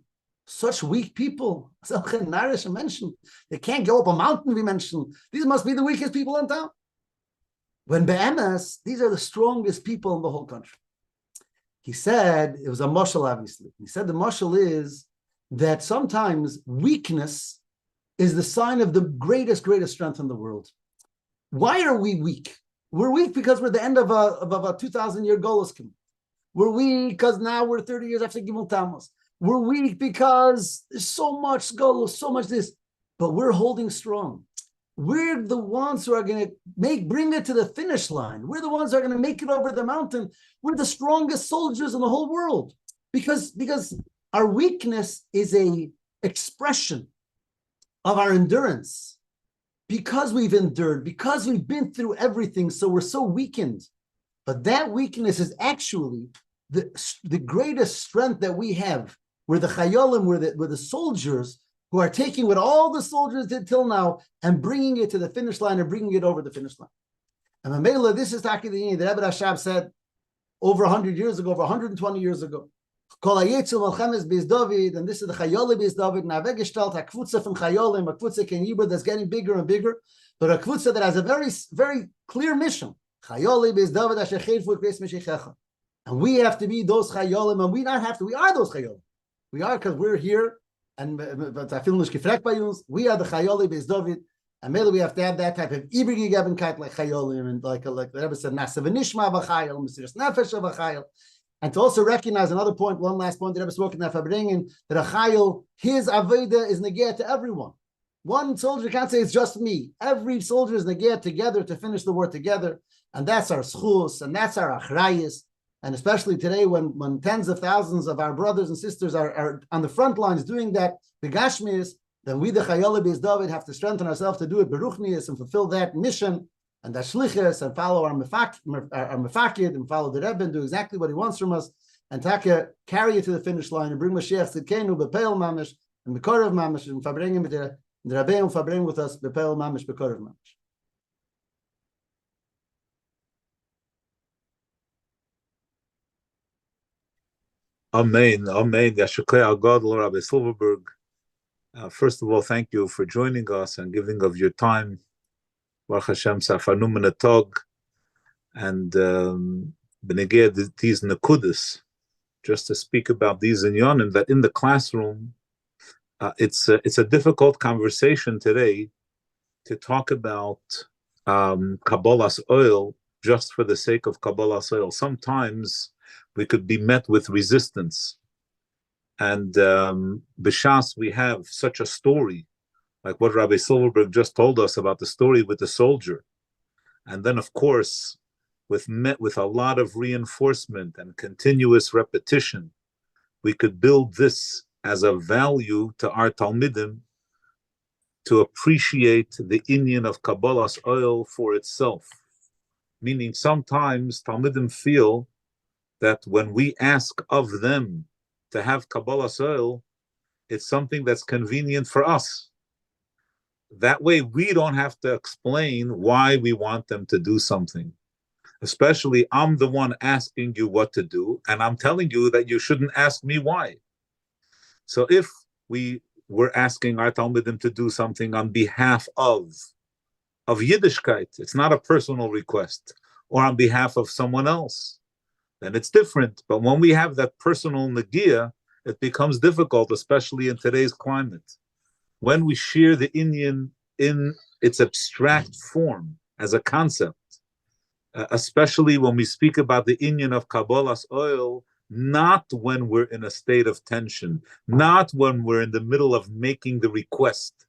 Such weak people. They can't go up a mountain, we mentioned. These must be the weakest people in town. When be'emes, these are the strongest people in the whole country. He said, it was a mashal, obviously. He said the mashal is that sometimes weakness is the sign of the greatest strength in the world. Why are we weak? We're weak because we're at the end of a 2,000-year Golus. We're weak because now we're 30 years after Gimel Tammuz. We're weak because there's so much Golus, so much this, but we're holding strong. We're the ones who are going to bring it to the finish line. We're the ones who are going to make it over the mountain. We're the strongest soldiers in the whole world because our weakness is a expression of our endurance. Because we've endured, because we've been through everything, so we're so weakened. But that weakness is actually the greatest strength that we have. We're the chayolim, we're the soldiers who are taking what all the soldiers did till now and bringing it to the finish line and bringing it over the finish line. And Mamela, this is Taki the Rebbe Rashab said over 100 years ago, over 120 years ago. And this is the Chayoli Beis David, Navegestalt, a Kvutza from Chayolim, a Kvutza Ken Yibur that's getting bigger and bigger, but a Kvutza that has a very, very clear mission. Chayoli Beis David, Asher Chayfu Kres Meshichecha. And we have to be those Chayolim, and we not have to, we are those Chayolim. We are because we're here, and we are the Chayoli Beis David, and maybe we have to have that type of Ibriggebenkeit like Chayolim, and like the Rebbe said, Nasav Nishma B'Chayil, Mesiras Nefesh B'Chayil. And to also recognize another point, one last point that Rebbe spoke in Farbrengen, that a chayil, his avodah is negeh to everyone. One soldier can't say it's just me. Every soldier is negeh together to finish the war together, and that's our schus, and that's our achrayis. And especially today, when tens of thousands of our brothers and sisters are on the front lines doing that, the gashmis, then we, the chayil Beis David, have to strengthen ourselves to do it beruchnius and fulfill that mission. And that shlichus, and follow our mefakid, and follow the Rebbe, and do exactly what he wants from us, and carry it to the finish line, and bring Mashiach Tzidkenu, bepeil mamish, and bekorav mamish, and Farbrengen with the Rebbe, and Farbrengen with us, bepeil mamish, bekorav mamish. Amen, amen. Yashukei Agad, Rabbi Silverberg. First of all, thank you for joining us and giving of your time. Baruch Hashem, Safarnu Min Tog, and Benegeh these Nekudis, just to speak about these inyanim, that in the classroom, it's a difficult conversation today to talk about Kabbalah's oil just for the sake of Kabbalah's oil. Sometimes we could be met with resistance. And B'Shas, we have such a story, like what Rabbi Silverberg just told us about the story with the soldier. And then, of course, met with a lot of reinforcement and continuous repetition, we could build this as a value to our Talmidim to appreciate the inyan of Kabbalah's oil for itself. Meaning sometimes Talmidim feel that when we ask of them to have Kabbalah's oil, it's something that's convenient for us. That way we don't have to explain why we want them to do something. Especially, I'm the one asking you what to do, and I'm telling you that you shouldn't ask me why. So if we were asking our Talmidim to do something on behalf of Yiddishkeit, it's not a personal request, or on behalf of someone else, then it's different. But when we have that personal nagia, it becomes difficult, especially in today's climate. When we share the inyan in its abstract form as a concept, especially when we speak about the inyan of Kabbalah's oil, not when we're in a state of tension, not when we're in the middle of making the request.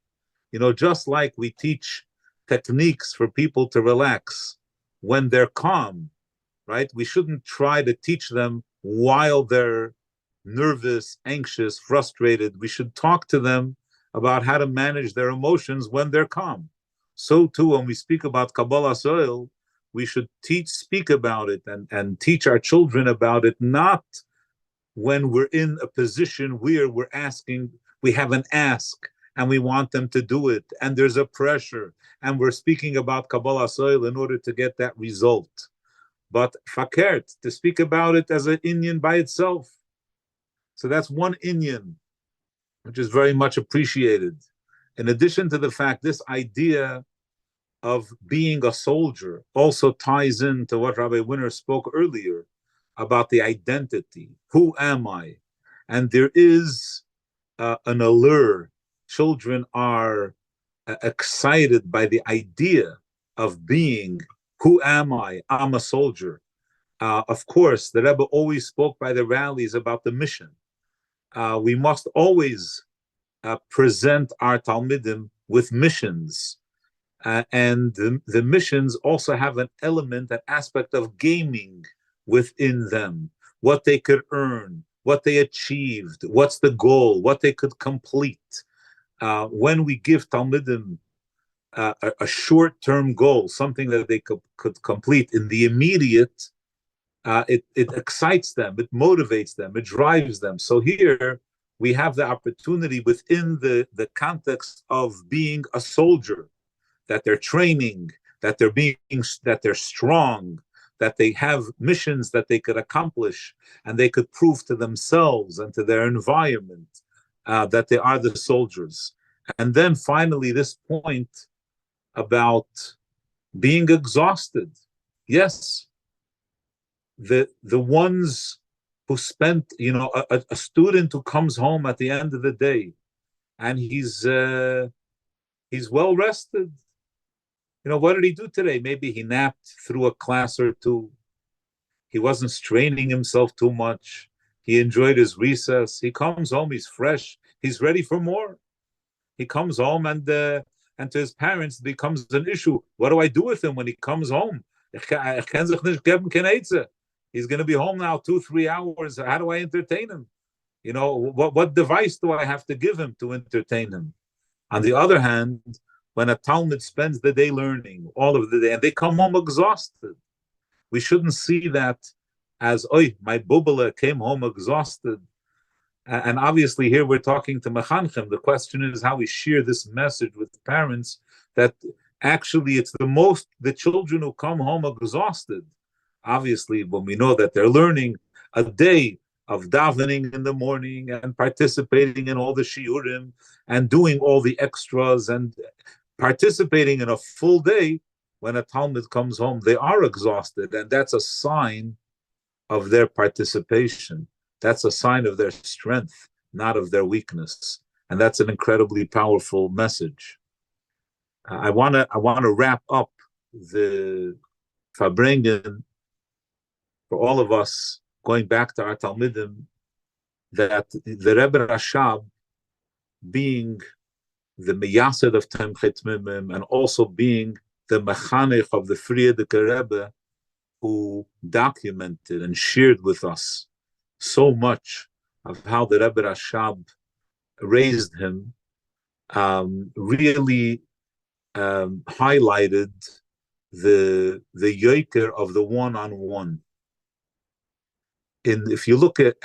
Just like we teach techniques for people to relax when they're calm, right? We shouldn't try to teach them while they're nervous, anxious, frustrated. We should talk to them about how to manage their emotions when they're calm. So too, when we speak about Kabbalah's oil, we should speak about it and teach our children about it, not when we're in a position where we have an ask and we want them to do it, and there's a pressure, and we're speaking about Kabbalah's oil in order to get that result. But fakert, to speak about it as an inyan by itself. So that's one inyan, which is very much appreciated. In addition to the fact, this idea of being a soldier also ties into what Rabbi Winner spoke earlier about the identity. Who am I? And there is an allure. Children are excited by the idea of being, who am I? I'm a soldier. Of course, the Rebbe always spoke by the rallies about the mission. We must always present our Talmidim with missions. And the missions also have an aspect of gaming within them. What they could earn, what they achieved, what's the goal, what they could complete. When we give Talmidim a short-term goal, something that they could complete in the immediate, it excites them, it motivates them, it drives them. So here we have the opportunity within the context of being a soldier, that they're training, that they're strong, that they have missions that they could accomplish, and they could prove to themselves and to their environment that they are the soldiers. And then finally, this point about being exhausted. Yes, the ones who spent, a student who comes home at the end of the day and he's well rested. What did he do today? Maybe he napped through a class or two. He wasn't straining himself too much. He enjoyed his recess. He comes home, he's fresh. He's ready for more. He comes home and to his parents it becomes an issue. What do I do with him when he comes home? He's going to be home now 2-3 hours. How do I entertain him? What device do I have to give him to entertain him? On the other hand, when a Talmud spends the day learning, all of the day, and they come home exhausted, we shouldn't see that as, my bubala came home exhausted. And obviously here we're talking to Mechanchim. The question is how we share this message with parents, that actually it's the children who come home exhausted. Obviously, when we know that they're learning a day, of davening in the morning and participating in all the shiurim and doing all the extras and participating in a full day, when a Talmud comes home, they are exhausted, and that's a sign of their participation. That's a sign of their strength, not of their weakness. And that's an incredibly powerful message. I want to wrap up the Farbrengen for all of us, going back to our Talmidim, that the Rebbe Rashab, being the Meyased of Temchet Mimim and also being the Mechanech of the Frierdiker Rebbe, who documented and shared with us so much of how the Rebbe Rashab raised him, really highlighted the yoker of the one-on-one. If you look at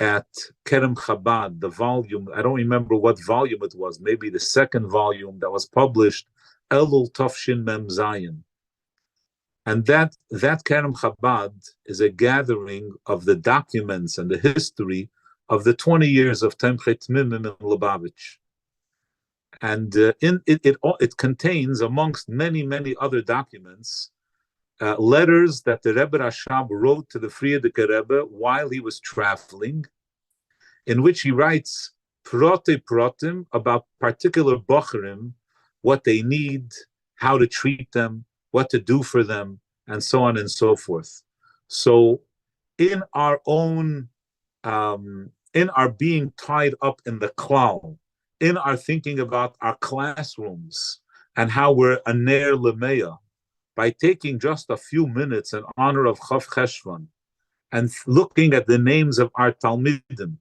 Kerem Chabad, the volume, I don't remember what volume it was, maybe the second volume that was published, Elul Tafshin Mem Zayin. And that Kerem Chabad is a gathering of the documents and the history of the 20 years of Temchet Mimim in Lubavitch. And it contains, amongst many, many other documents, letters that the Rebbe Rashab wrote to the Frierdiker Rebbe while he was traveling, in which he writes prote protim about particular bocherim, what they need, how to treat them, what to do for them, and so on and so forth. So in our own, in our being tied up in the klal, in our thinking about our classrooms and how we're a ner lemeya, by taking just a few minutes in honor of Chav Cheshvan and looking at the names of our Talmidim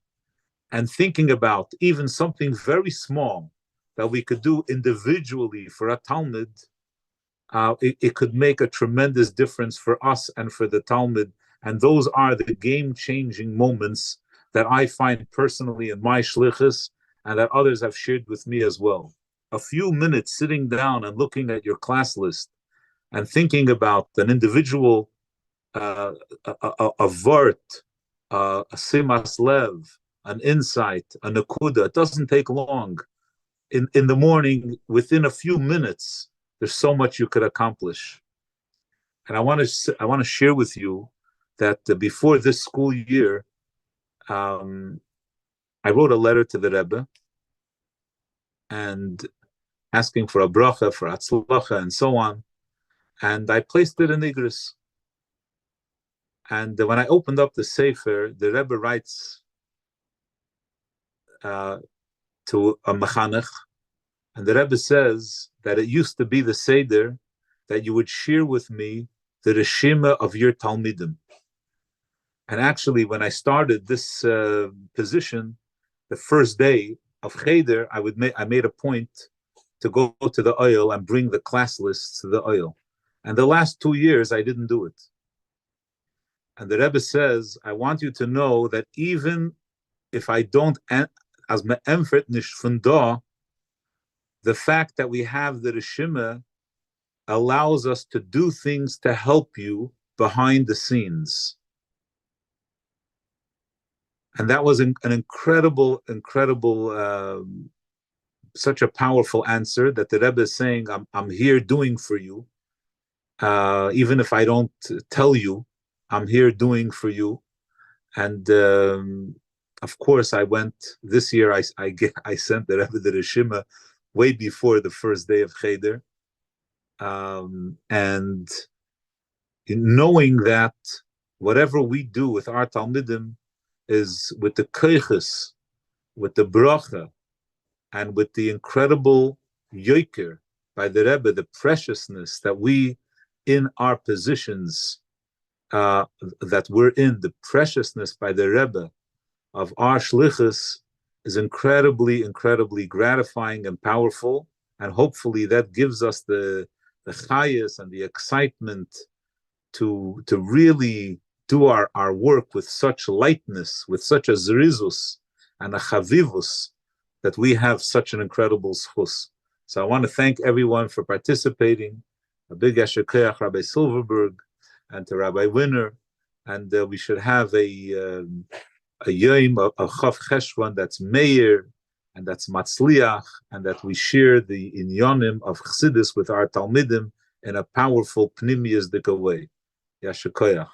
and thinking about even something very small that we could do individually for a Talmud, it could make a tremendous difference for us and for the Talmud. And those are the game-changing moments that I find personally in my shlichus and that others have shared with me as well. A few minutes sitting down and looking at your class list and thinking about an individual, a vert, a simas lev, an insight, a nakuda. It doesn't take long. In the morning, within a few minutes, there's so much you could accomplish. And I want to share with you that before this school year, I wrote a letter to the Rebbe and asking for a bracha, for atzlacha, and so on. And I placed it in Igris. And when I opened up the Sefer, the Rebbe writes to a Mechanech, and the Rebbe says that it used to be the Seder that you would share with me the Reshima of your Talmidim. And actually, when I started this position, the first day of Cheder, I made a point to go to the oil and bring the class lists to the oil. And the last 2 years, I didn't do it. And the Rebbe says, I want you to know that even if I don't, as me emfert nicht von da, the fact that we have the Reshima allows us to do things to help you behind the scenes. And that was an incredible, such a powerful answer that the Rebbe is saying, I'm here doing for you. Even if I don't tell you, I'm here doing for you. And of course, I went this year. I sent the Rebbe the Reshima way before the first day of Cheder, and knowing that whatever we do with our Talmidim is with the koiches, with the bracha, and with the incredible yoker by the Rebbe, the preciousness that we in our positions that we're in, the preciousness by the Rebbe of our shlichus is incredibly gratifying and powerful, and hopefully that gives us the chayas and the excitement to really do our work with such lightness, with such a zrizus and a chavivus, that we have such an incredible schus. So I want to thank everyone for participating. A big Yasher Koach, Rabbi Silverberg, and to Rabbi Winner. And we should have a a yom, a Chav Cheshvan that's Meir, and that's Matzliach, and that we share the inyonim of Chassidus with our Talmidim in a powerful Pnimius Dika way. Yashakoyach.